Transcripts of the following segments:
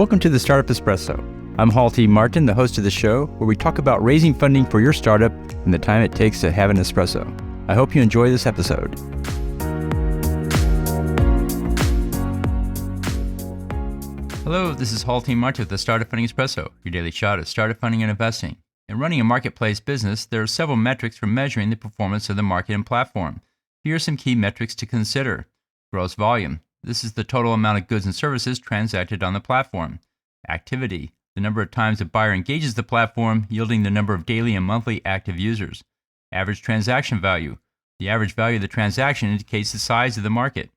Welcome to the Startup Espresso. I'm Hall T. Martin, the host of the show, where we talk about raising funding for your startup and the time it takes to have an espresso. I hope you enjoy this episode. Hello, this is Hall T. Martin with the Startup Funding Espresso, your daily shot of startup funding and investing. In running a marketplace business, there are several metrics for measuring the performance of the market and platform. Here are some key metrics to consider. Gross volume. This is the total amount of goods and services transacted on the platform. Activity. The number of times a buyer engages the platform, yielding the number of daily and monthly active users. Average transaction value. The average value of the transaction indicates the size of the market.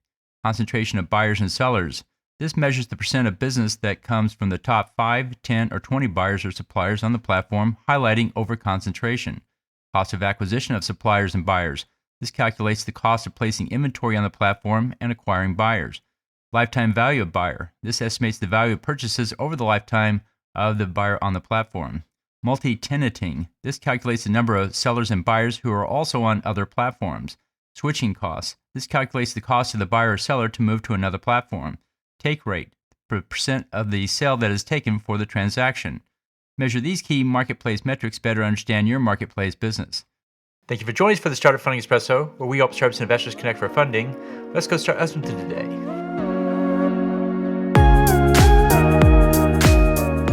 Concentration of buyers and sellers. This measures the percent of business that comes from the top 5, 10, or 20 buyers or suppliers on the platform, highlighting overconcentration. Cost of acquisition of suppliers and buyers. This calculates the cost of placing inventory on the platform and acquiring buyers. Lifetime value of buyer. This estimates the value of purchases over the lifetime of the buyer on the platform. Multi-tenanting. This calculates the number of sellers and buyers who are also on other platforms. Switching costs. This calculates the cost of the buyer or seller to move to another platform. Take rate. The percent of the sale that is taken for the transaction. Measure these key marketplace metrics to better understand your marketplace business. Thank you for joining us for the Startup Funding Espresso, where we help startups and investors connect for funding. Let's go start us today.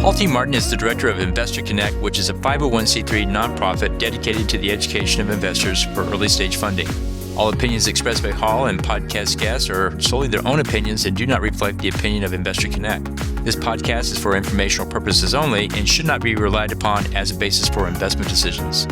Hall T. Martin is the director of Investor Connect, which is a 501c3 nonprofit dedicated to the education of investors for early stage funding. All opinions expressed by Hall and podcast guests are solely their own opinions and do not reflect the opinion of Investor Connect. This podcast is for informational purposes only and should not be relied upon as a basis for investment decisions.